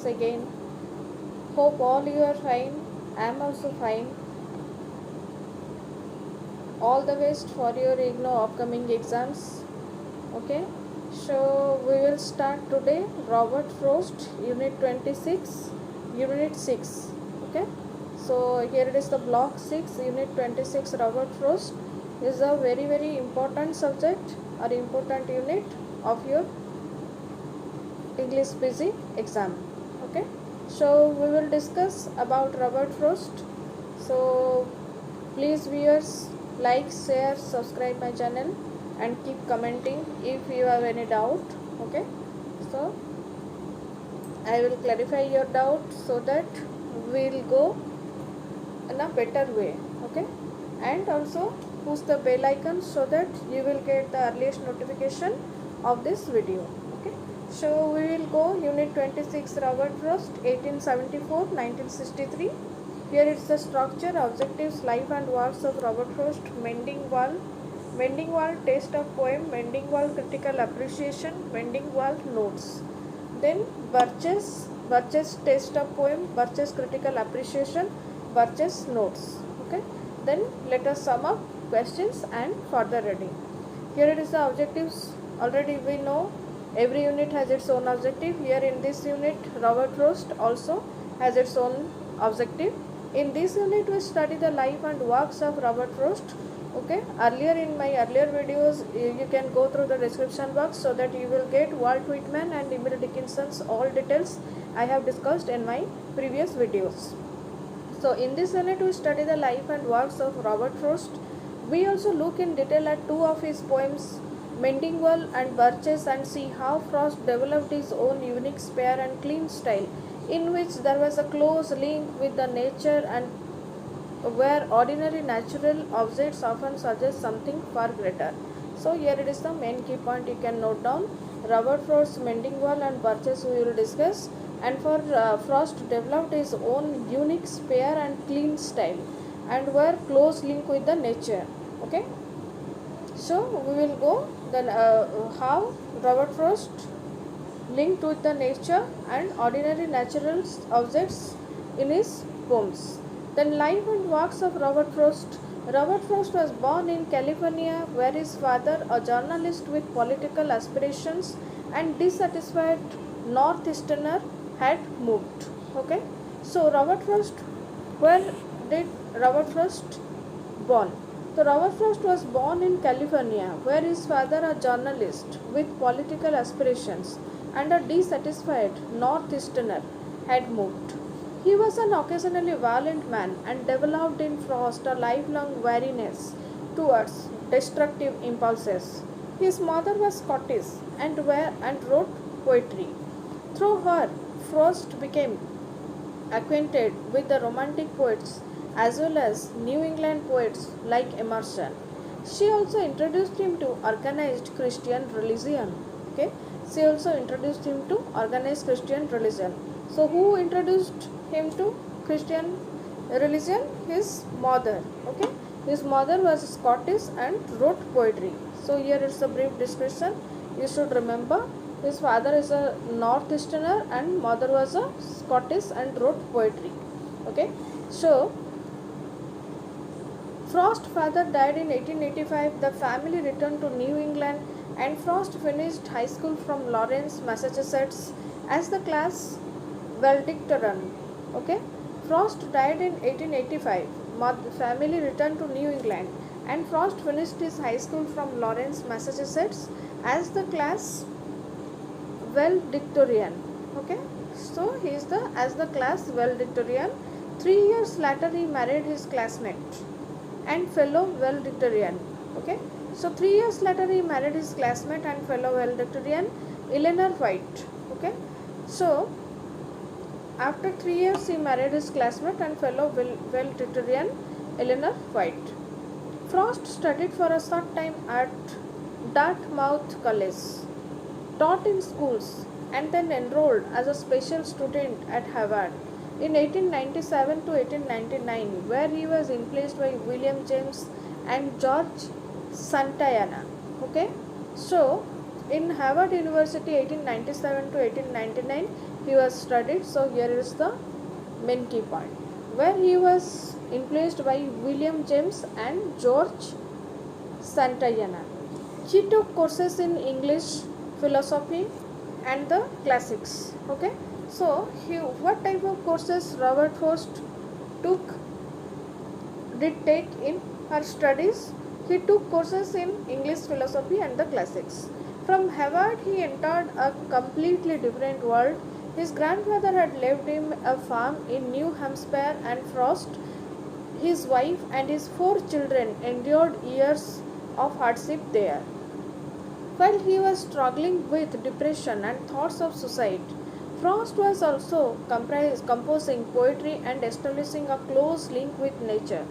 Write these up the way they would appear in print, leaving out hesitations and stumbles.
once again. Hope all you are fine. I am also fine. All the best for your upcoming exams. Okay, so we will start today Robert Frost Unit 26, Unit 6. Okay, so here it is the Block 6, Unit 26. Robert Frost is a very important subject or important unit of your English PG exam. Okay, so we will discuss about Robert Frost. So please viewers, like, share, subscribe my channel and keep commenting if you have any doubt. Okay, so I will clarify your doubt so that we will go in a better way. Okay, and also push the bell icon so that you will get the earliest notification of this video. Okay, so we will go Unit 26 Robert Frost 1874-1963. Here is the structure, objectives, life and works of Robert Frost. Mending Wall, taste of poem, Mending Wall, critical appreciation, Mending Wall, notes. Then Birches, taste of poem, Birches, critical appreciation, Birches, notes. Okay. Then let us sum up questions and further reading. Here it is the objectives. Already we know every unit has its own objective. Here in this unit, Robert Frost also has its own objective. In this unit, we study the life and works of Robert Frost. Okay, in my earlier videos, you can go through the description box so that you will get Walt Whitman and Emily Dickinson's all details I have discussed in my previous videos. So in this unit, we study the life and works of Robert Frost. We also look in detail at two of his poems, Mending Wall and Birches, and see how Frost developed his own unique spare and clean style, in which there was a close link with the nature and where ordinary natural objects often suggest something far greater. So here it is the main key point you can note down. Robert Frost's Mending Wall and Birches we will discuss, and for Frost developed his own unique spare and clean style and were close link with the nature. Okay, so we will go then how Robert Frost linked with the nature and ordinary natural objects in his poems. Then life and works of Robert Frost. Robert Frost was born in California, where his father, a journalist with political aspirations and dissatisfied northeasterner, had moved. Okay, so Robert Frost, where did Robert Frost born? So Robert Frost was born in California, where his father, a journalist with political aspirations and a dissatisfied northeasterner, had moved. He was an occasionally violent man and developed in Frost a lifelong wariness towards destructive impulses. His mother was Scottish and wrote poetry. Through her, Frost became acquainted with the Romantic poets as well as New England poets like Emerson. She also introduced him to organized Christian religion. Okay, she also introduced him to organized Christian religion. So who introduced him to Christian religion? His mother. Okay, his mother was Scottish and wrote poetry. So here is a brief description. You should remember, his father is a northeasterner and mother was a Scottish and wrote poetry. Okay, so Frost's father died in 1885. The family returned to New England and Frost finished high school from Lawrence, Massachusetts as the class valedictorian. Okay, Frost died in 1885. Family returned to New England and Frost finished his high school from Lawrence, Massachusetts as the class valedictorian. Okay, so he is as the class valedictorian. 3 years later he married his classmate and fellow valedictorian. Okay, so 3 years later he married his classmate and fellow valedictorian Eleanor White. Okay, so after 3 years he married his classmate and fellow valedictorian Eleanor White. Frost studied for a short time at Dartmouth College, taught in schools and then enrolled as a special student at Harvard in 1897 to 1899, where he was replaced by William James and George Santayana. Okay, so in Harvard University 1897 to 1899 he was studied. So here is the main key point, where he was influenced by William James and George Santayana. He took courses in English, philosophy, and the classics. Okay, so what type of courses Robert Frost took did take in her studies? He took courses in English, philosophy, and the classics. From Harvard, he entered a completely different world. His grandfather had left him a farm in New Hampshire, and Frost, his wife, and his 4 children endured years of hardship there. While he was struggling with depression and thoughts of suicide, Frost was also composing poetry and establishing a close link with nature.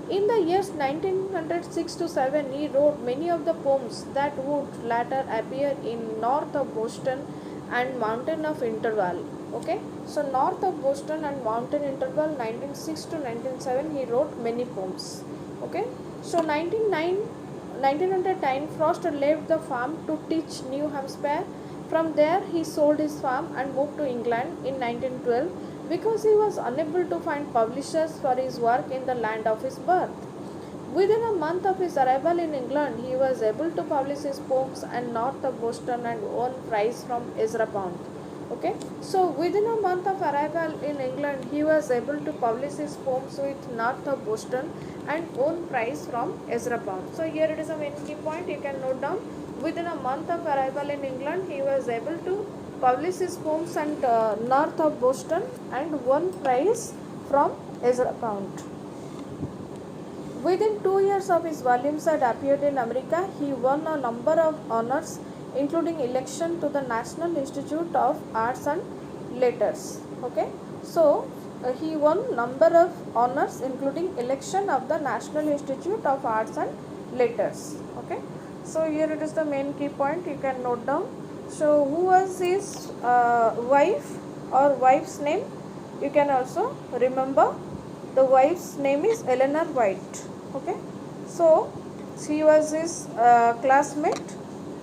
In the years 1906 to 7, he wrote many of the poems that would later appear in North of Boston and Mountain of Interval. Okay, so North of Boston and Mountain Interval, 1906 to 1907, he wrote many poems. Okay, so 1909 Frost left the farm to teach New Hampshire. From there, he sold his farm and moved to England in 1912 because he was unable to find publishers for his work in the land of his birth. Within a month of his arrival in England, he was able to publish his poems and North of Boston and won prize from Ezra Pound. Okay, so within a month of arrival in England, he was able to publish his poems with North of Boston and won prize from Ezra Pound. So here it is a main key point. You can note down. Within a month of arrival in England, he was able to publish his poems and North of Boston and won prize from Ezra Pound. Within 2 years of his volumes had appeared in America, he won a number of honors, including election to the National Institute of Arts and Letters. Okay, so he won number of honors, including election of the National Institute of Arts and Letters. Okay, so here it is the main key point. You can note down. So who was his wife or wife's name? You can also remember. The wife's name is Eleanor White. Okay, so she was his classmate.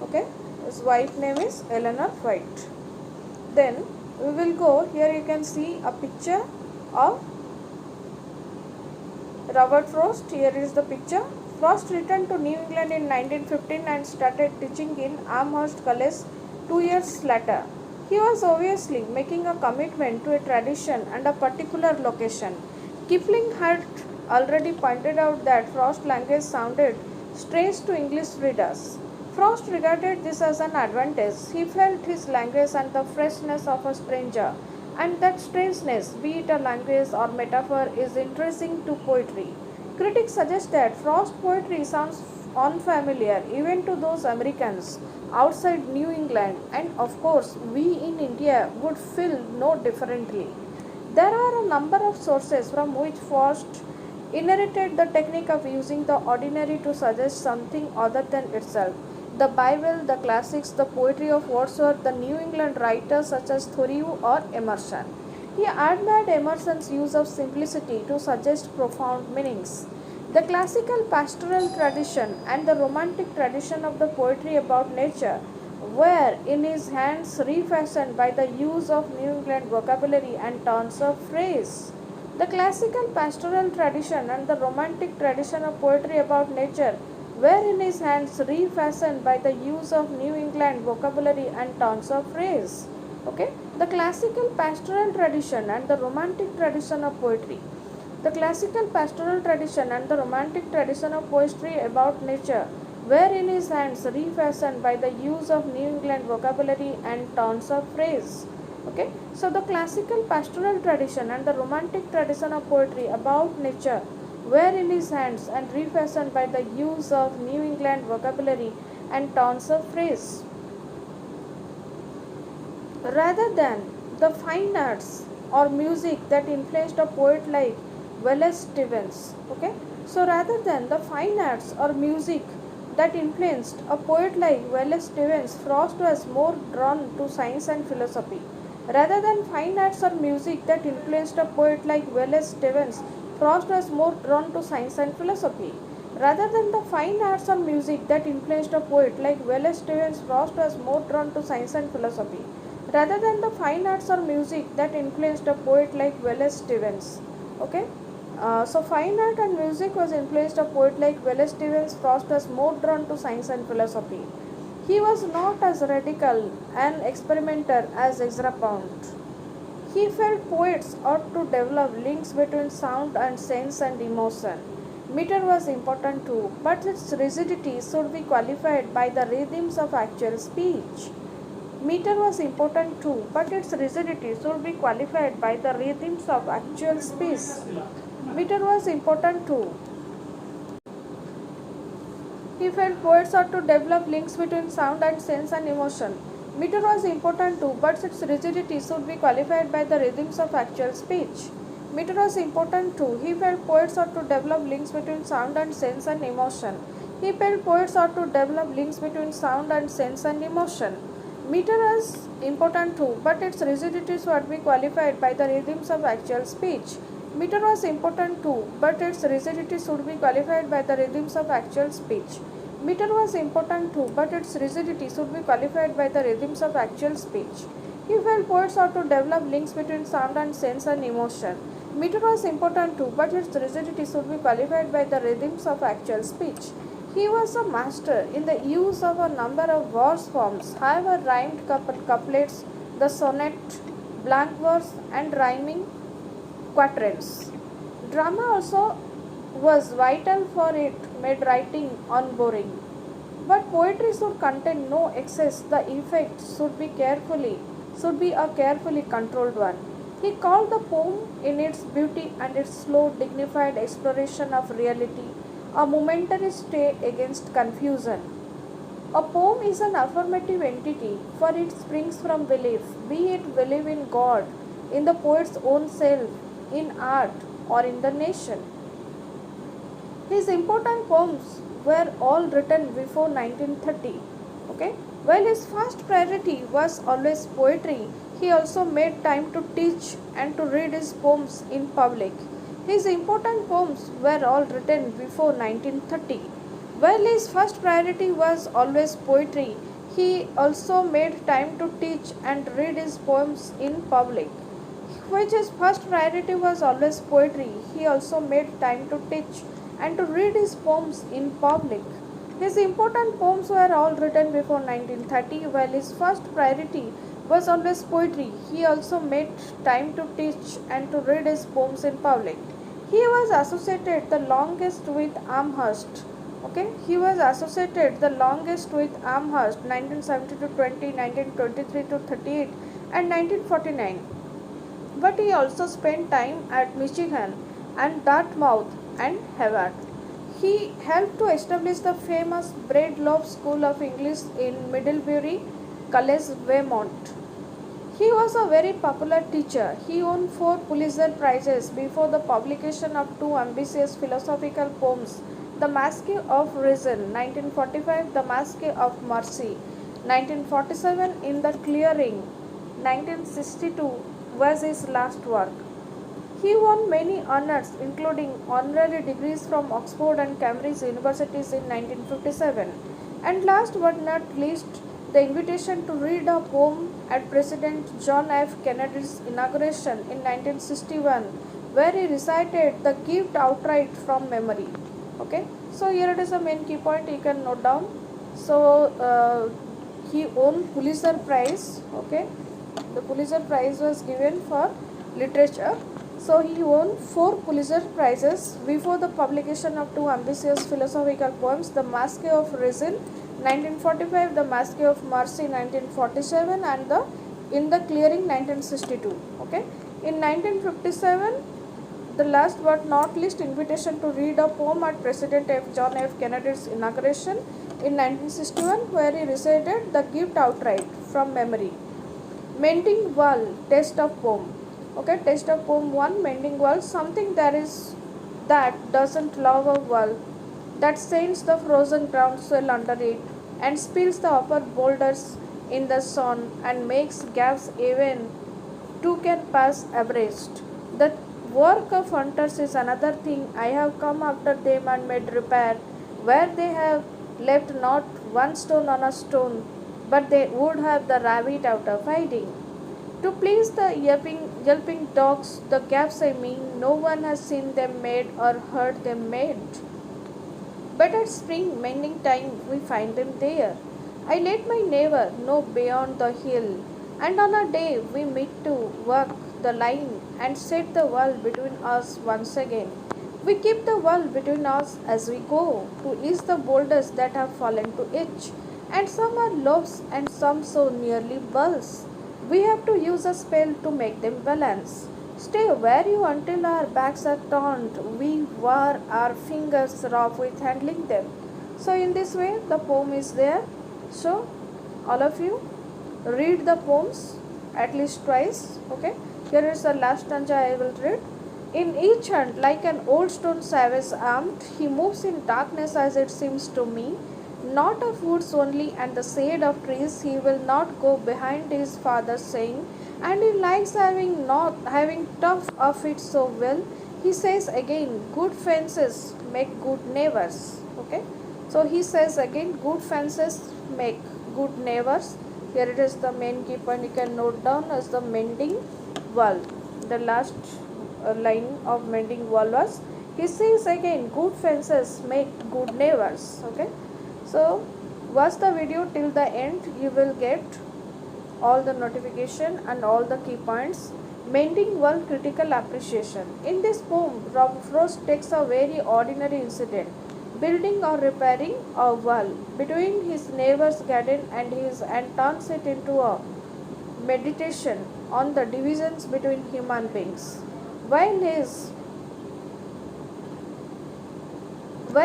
Okay, his wife name is Eleanor White. Then we will go here. You can see a picture of Robert Frost. Here is the picture. Frost returned to New England in 1915 and started teaching in Amherst College 2 years later. He was obviously making a commitment to a tradition and a particular location. Kipling had already pointed out that Frost's language sounded strange to English readers. Frost regarded this as an advantage. He felt his language and the freshness of a stranger, and that strangeness, be it a language or metaphor, is interesting to poetry. Critics suggest that Frost's poetry sounds unfamiliar even to those Americans outside New England, and of course, we in India would feel no differently. There are a number of sources from which Frost inherited the technique of using the ordinary to suggest something other than itself. The Bible, the classics, the poetry of Wordsworth, the New England writers such as Thoreau or Emerson. He admired Emerson's use of simplicity to suggest profound meanings. The classical pastoral tradition and the romantic tradition of the poetry about nature were in his hands refashioned by the use of New England vocabulary and turns of phrase. The classical pastoral tradition and the romantic tradition of poetry about nature were in his hands refashioned by the use of New England vocabulary and turns of phrase. Okay, the classical pastoral tradition and the romantic tradition of poetry. The classical pastoral tradition and the romantic tradition of poetry about nature were in his hands refashioned by the use of New England vocabulary and turns of phrase. Okay, so the classical pastoral tradition and the romantic tradition of poetry about nature were in his hands and refashioned by the use of New England vocabulary and turns of phrase. Rather than the fine arts or music that influenced a poet like Wallace Stevens. Okay, so rather than the fine arts or music that influenced a poet like Wallace Stevens, Frost was more drawn to science and philosophy. Rather than fine arts or music that influenced a poet like Wallace Stevens, Frost was more drawn to science and philosophy. Rather than the fine arts or music that influenced a poet like Wallace Stevens, Frost was more drawn to science and philosophy. rather than the fine arts or music that influenced a poet like Wallace Stevens. Okay, so fine art and music was influenced a poet like Wallace Stevens. Frost was more drawn to science and philosophy. He was not as radical an experimenter as Ezra Pound. He felt poets ought to develop links between sound and sense and emotion. Meter was important too, but its rigidity should be qualified by the rhythms of actual speech. Meter was important too, but its rigidity should be qualified by the rhythms of actual speech. Meter was important too. He felt poets ought to develop links between sound and sense and emotion. Meter was important too, but its rigidity should be qualified by the rhythms of actual speech. Meter was important too. He felt poets ought to develop links between sound and sense and emotion. He felt poets ought to develop links between sound and sense and emotion. Meter was important too, but its rigidity should be qualified by the rhythms of actual speech. Meter was important too, but its rigidity should be qualified by the rhythms of actual speech. Meter was important too, but its rigidity should be qualified by the rhythms of actual speech. He felt poets ought to develop links between sound and sense and emotion. Meter was important too, but its rigidity should be qualified by the rhythms of actual speech. He was a master in the use of a number of verse forms, however rhymed couplets, the sonnet, blank verse and rhyming quatrains. Drama also was vital for it, made writing unboring. But poetry should contain no excess. The effect should be a carefully controlled one. He called the poem in its beauty and its slow, dignified exploration of reality a momentary stay against confusion. A poem is an affirmative entity, for it springs from belief, be it belief in God, in the poet's own self, in art, or in the nation. His important poems were all written before 1930. Okay? While his first priority was always poetry, he also made time to teach and to read his poems in public. His important poems were all written before 1930. While his first priority was always poetry, he also made time to teach and read his poems in public. While his first priority was always poetry, he also made time to teach and to read his poems in public. His important poems were all written before 1930. While his first priority was always poetry, he also made time to teach and to read his poems in public. He was associated the longest with Amherst. Okay, he was associated the longest with Amherst 1970 to 20, 1923 to 38 and 1949. But he also spent time at Michigan and Dartmouth and Harvard. He helped to establish the famous Braidlove School of English in Middlebury College, Vermont. He was a very popular teacher. He won 4 Pulitzer Prizes before the publication of 2 ambitious philosophical poems, The Mask of Reason, 1945, The Mask of Mercy, 1947, In the Clearing, 1962 was his last work. He won many honors, including honorary degrees from Oxford and Cambridge universities in 1957. And last but not least, the invitation to read a poem at President John F. Kennedy's inauguration in 1961, where he recited the gift outright from memory. Okay, so here it is a main key point you can note down. So he won Pulitzer Prize. Okay, the Pulitzer Prize was given for literature. So he won 4 Pulitzer Prizes before the publication of 2 ambitious philosophical poems, The Mask of Reason 1945, The Mask of Mercy 1947 and the In the Clearing 1962. Okay. In 1957, the last but not least invitation to read a poem at President John F. Kennedy's inauguration in 1961, where he recited the gift outright from memory. Mending Wall, Test of Poem. Okay, test of poem 1, Mending Wall. Something that doesn't love a wall, that sends the frozen ground swell under it and spills the upper boulders in the sun and makes gaps even two can pass abreast. The work of hunters is another thing. I have come after them and made repair, where they have left not one stone on a stone, but they would have the rabbit out of hiding. To please the yelping dogs, the gaps I mean, no one has seen them made or heard them made. But at spring mending time we find them there. I let my neighbor know beyond the hill, and on a day we meet to work the line and set the wall between us once again. We keep the wall between us as we go, to ease the boulders that have fallen to each, and some are loaves and some so nearly bulls. We have to use a spell to make them balance. Stay where you until our backs are turned. We wear our fingers rough with handling them. So in this way the poem is there. So all of you read the poems at least twice. Okay. Here is the last stanza I will read. In each hand, like an old stone savage armed, he moves in darkness as it seems to me. Not of woods only and the shade of trees, he will not go behind his father's saying, and he likes having tough of it so well. He says again, good fences make good neighbors. Okay, so he says again, good fences make good neighbors. Here it is the main key point you can note down as the mending wall. The last line of mending wall was, he says again, good fences make good neighbors. Okay, so watch the video till the end, you will get all the notification and all the key points. Mending wall critical appreciation. In this poem, Rob Frost takes a very ordinary incident, building or repairing a wall between his neighbor's garden and turns it into a meditation on the divisions between human beings. While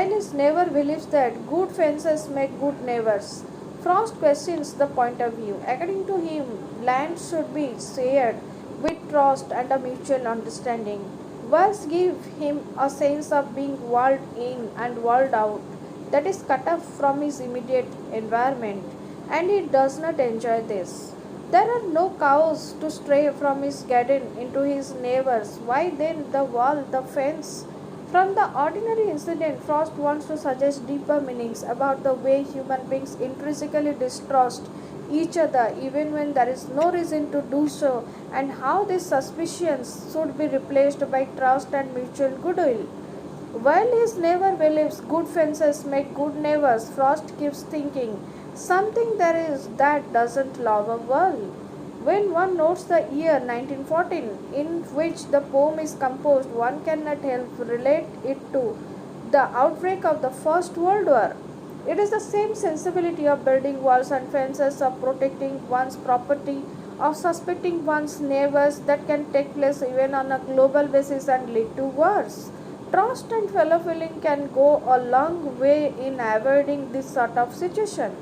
his neighbor believes that good fences make good neighbors, Frost questions the point of view. According to him, land should be shared with trust and a mutual understanding. Walls give him a sense of being walled in and walled out, that is cut off from his immediate environment, and he does not enjoy this. There are no cows to stray from his garden into his neighbor's. Why then the wall, the fence? From the ordinary incident, Frost wants to suggest deeper meanings about the way human beings intrinsically distrust each other even when there is no reason to do so, and how these suspicions should be replaced by trust and mutual goodwill. While his neighbor believes good fences make good neighbors, Frost keeps thinking something there is that doesn't love a world. When one notes the year 1914 in which the poem is composed, one cannot help relate it to the outbreak of the First World War. It is the same sensibility of building walls and fences, of protecting one's property, of suspecting one's neighbors that can take place even on a global basis and lead to wars. Trust and fellow feeling can go a long way in avoiding this sort of situation.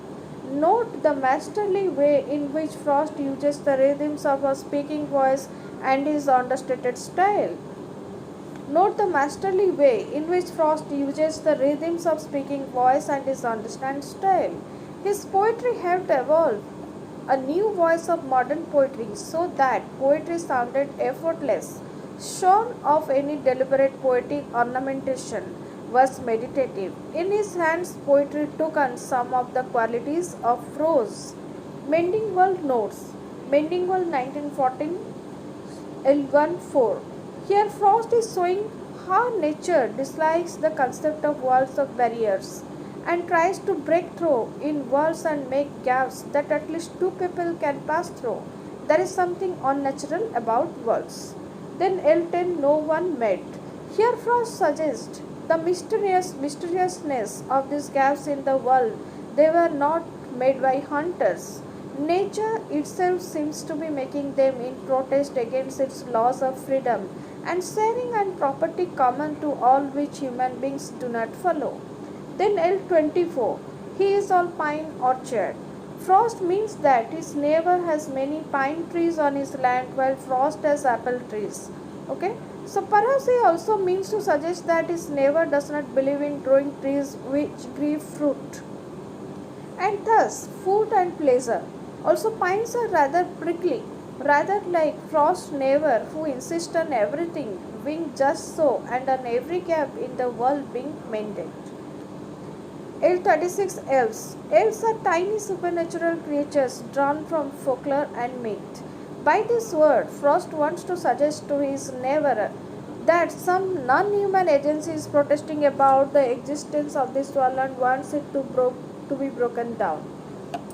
Note the masterly way in which Frost uses the rhythms of a speaking voice and his understated style. Note the masterly way in which Frost uses the rhythms of speaking voice and his understand style. His poetry helped evolve a new voice of modern poetry so that poetry sounded effortless, shorn of any deliberate poetic ornamentation, was meditative. In his hands, poetry took on some of the qualities of prose. Mending World Notes, Mending World 1914, L14. Here Frost is showing how nature dislikes the concept of walls of barriers and tries to break through in walls and make gaps that at least two people can pass through. There is something unnatural about walls. Then L10 no one met. Here Frost suggests the mysteriousness of these gaps in the wall. They were not made by hunters. Nature itself seems to be making them in protest against its laws of freedom and sharing and property common to all which human beings do not follow. Then L24, he is all pine orchard. Frost means that his neighbor has many pine trees on his land while Frost has apple trees. Okay, so perhaps he also means to suggest that his neighbor does not believe in growing trees which give fruit, and thus food and pleasure. Also, pines are rather prickly, rather like Frost's neighbor who insists on everything being just so and on every gap in the wall being mended. L36 Elves. Elves are tiny supernatural creatures drawn from folklore and myth. By this word, Frost wants to suggest to his neighbor that some non-human agency is protesting about the existence of this world and wants it to be broken down.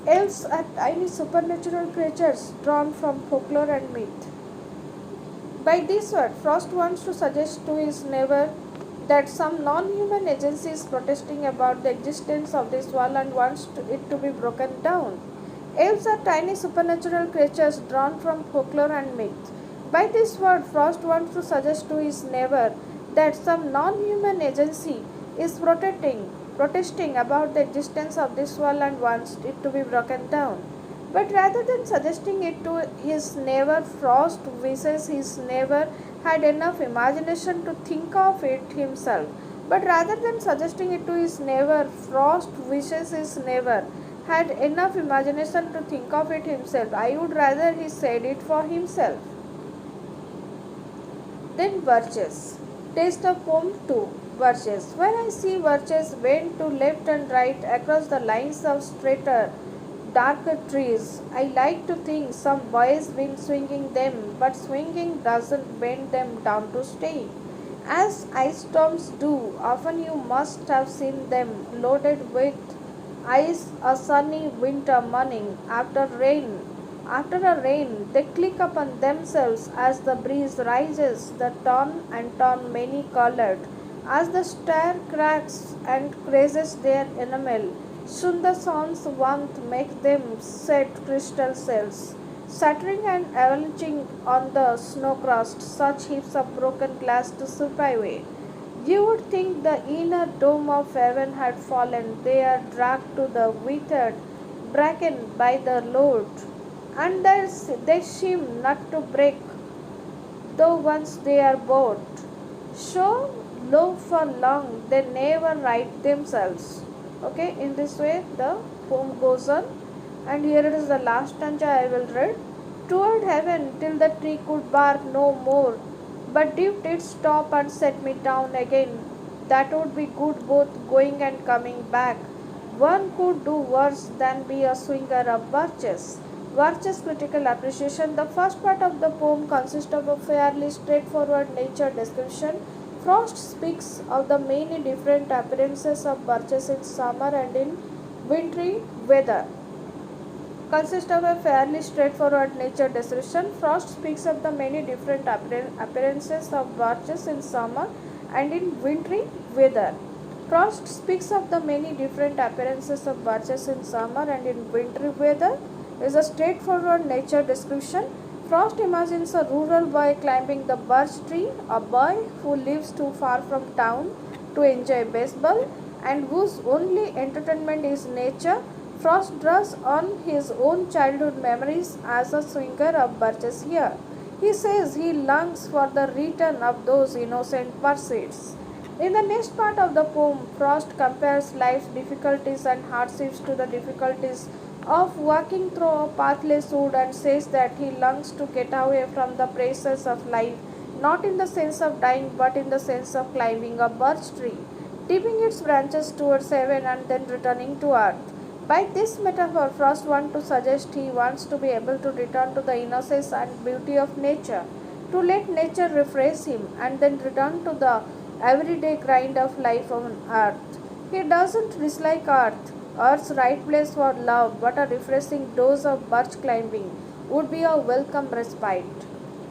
Elves are tiny supernatural creatures drawn from folklore and myth. By this word, Frost wants to suggest to his neighbor that some non-human agency is protesting about the existence of this world and wants it to be broken down. Elves are tiny supernatural creatures drawn from folklore and myth. By this word, Frost wants to suggest to his neighbor that some non-human agency is protesting about the existence of this world and wants it to be broken down. But rather than suggesting it to his neighbor, Frost wishes his neighbor had enough imagination to think of it himself. But rather than suggesting it to his neighbor, Frost wishes his neighbor had enough imagination to think of it himself. I would rather he said it for himself. Then Birches. Taste of poem 2. Birches. When I see birches bend to left and right across the lines of straighter, darker trees, I like to think some boy's been swinging them, but swinging doesn't bend them down to stay. As ice storms do, often you must have seen them loaded with ice a sunny winter morning after a rain, they click upon themselves as the breeze rises, the torn and torn many colored. As the star cracks and crazes their enamel, soon the sun's warmth makes them set crystal shells, shattering and avalanching on the snow crust, such heaps of broken glass to slip away. You would think the inner dome of heaven had fallen. They are dragged to the withered bracken by the load, and they seem not to break, though once they are bought. So low for long, they never right themselves. Okay, in this way the poem goes on, and here it is the last stanza I will read. Toward heaven till the tree could bark no more, but dipped its top and set me down again. That would be good both going and coming back. One could do worse than be a swinger of birches. Birches critical appreciation. The first part of the poem consists of a fairly straightforward nature description. Frost speaks of the many different appearances of birches in summer and in wintry weather. Consists of a fairly straightforward nature description. Frost speaks of the many different appearances of birches in summer and in wintry weather. Frost speaks of the many different appearances of birches in summer and in wintry weather. Is a straightforward nature description. Frost imagines a rural boy climbing the birch tree, a boy who lives too far from town to enjoy baseball and whose only entertainment is nature. Frost draws on his own childhood memories as a swinger of birches here. He says he longs for the return of those innocent pursuits. In the next part of the poem, Frost compares life's difficulties and hardships to the difficulties of walking through a pathless wood and says that he longs to get away from the pressures of life, not in the sense of dying but in the sense of climbing a birch tree, tipping its branches towards heaven and then returning to earth. By this metaphor, Frost wants to suggest he wants to be able to return to the innocence and beauty of nature, to let nature refresh him and then return to the everyday grind of life on earth. He doesn't dislike earth's right place for love, but a refreshing dose of birch climbing would be a welcome respite.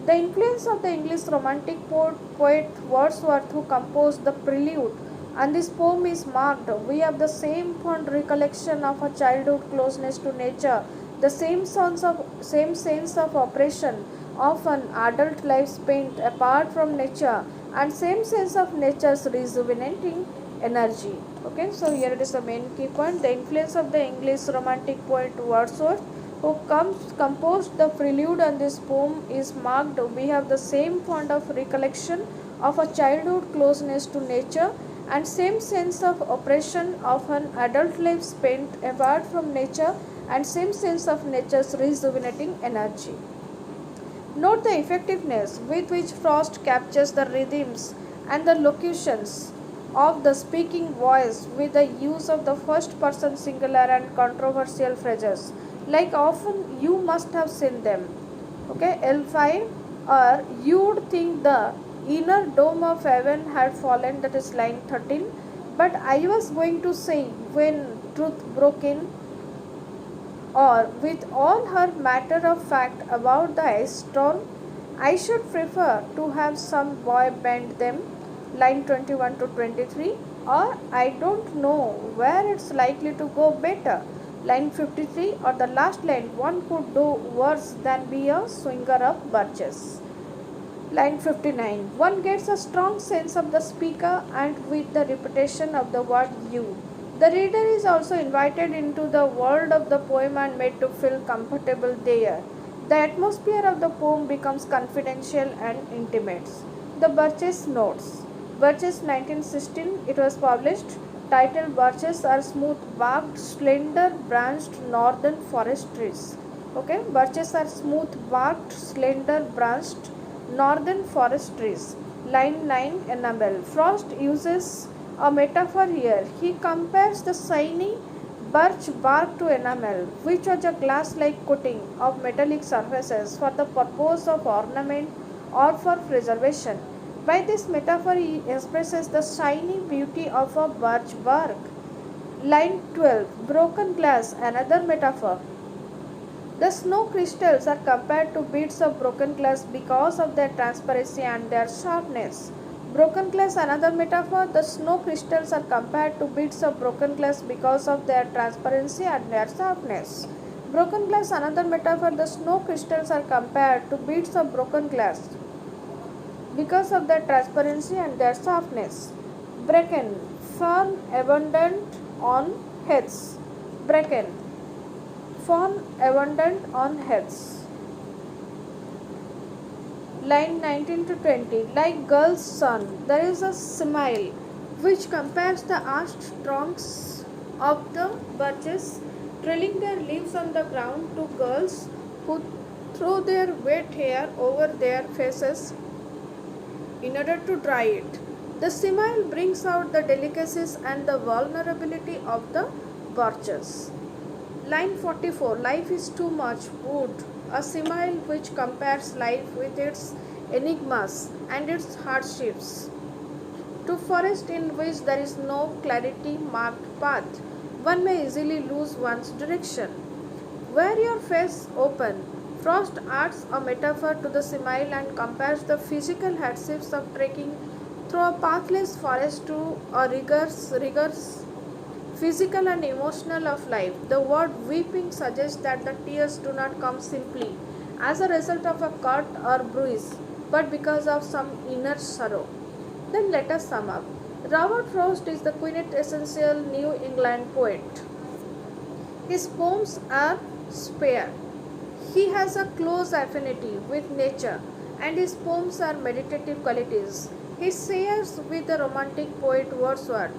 The influence of the English romantic poet Wordsworth, who composed the prelude, and this poem is marked. We have the same fond recollection of a childhood closeness to nature, the same sense of oppression of an adult life spent apart from nature, and same sense of nature's rejuvenating energy. Okay, so here it is the main key point. The influence of the English romantic poet Wordsworth, who composed the prelude and this poem is marked. We have the same fond of recollection of a childhood closeness to nature and same sense of oppression of an adult life spent apart from nature and same sense of nature's rejuvenating energy. Note the effectiveness with which Frost captures the rhythms and the locutions of the speaking voice with the use of the first person singular and controversial phrases. Like often you must have seen them. Okay, L5, or you'd think the inner dome of heaven had fallen, that is line 13. But I was going to say, when truth broke in, or with all her matter of fact about the ice storm, I should prefer to have some boy bend them, line 21 to 23, or I don't know where it's likely to go better, line 53, or the last line, one could do worse than be a swinger of Birches. Line 59. One gets a strong sense of the speaker and with the repetition of the word you. The reader is also invited into the world of the poem and made to feel comfortable there. The atmosphere of the poem becomes confidential and intimate. The Birches Notes. Birches 1916, it was published. Titled Birches are smooth barked, slender branched northern forest trees. Okay, birches are smooth barked, slender branched northern forest trees. Line 9 enamel. Frost uses a metaphor here. He compares the shiny birch bark to enamel, which was a glass-like coating of metallic surfaces for the purpose of ornament or for preservation. By this metaphor, he expresses the shiny beauty of a birch bark. Line 12. Broken glass, another metaphor. The snow crystals are compared to bits of broken glass because of their transparency and their sharpness. Broken glass, another metaphor. The snow crystals are compared to bits of broken glass because of their transparency and their sharpness. Broken glass, another metaphor. The snow crystals are compared to bits of broken glass because of their transparency and their sharpness. Bracken, fern abundant on heaths. Bracken, fern abundant on heaths. Line 19 to 20. Like girl's son, there is a simile which compares the arched trunks of the birches trailing their leaves on the ground to girls who throw their wet hair over their faces in order to dry it. The simile brings out the delicacies and the vulnerability of the birches. Line 44. Life is too much wood. A simile which compares life with its enigmas and its hardships to forest in which there is no clarity marked path. One may easily lose one's direction. Wear your face open. Frost adds a metaphor to the simile and compares the physical hardships of trekking through a pathless forest to a rigors physical and emotional of life. The word weeping suggests that the tears do not come simply as a result of a cut or bruise, but because of some inner sorrow. Then let us sum up. Robert Frost is the quintessential New England poet. His poems are spare. He has a close affinity with nature and his poems are meditative qualities. He shares with the romantic poet Wordsworth.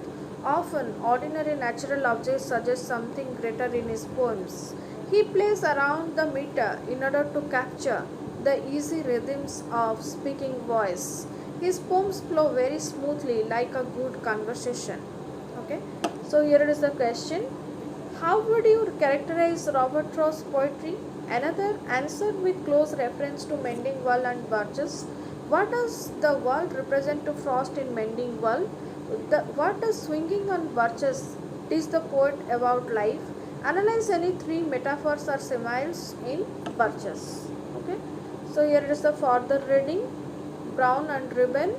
Often, ordinary natural objects suggest something greater in his poems. He plays around the meter in order to capture the easy rhythms of speaking voice. His poems flow very smoothly like a good conversation. Okay, so here is the question. How would you characterize Robert Frost's poetry? Another answer with close reference to Mending Wall and Birches. What does the wall represent to Frost in Mending Wall? What does swinging on birches teach the poet about life? Analyze any three metaphors or similes in birches. Okay. So here is the further reading. Brown and Ribbon,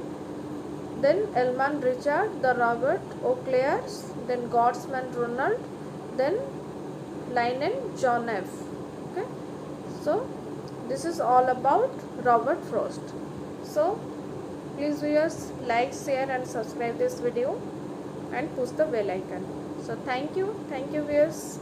then Elman Richard, the Robert O'Clairs, then Godsman Ronald, then Linen John F. Okay. So this is all about Robert Frost. So please viewers, like, share and subscribe this video and push the bell icon. So thank you viewers.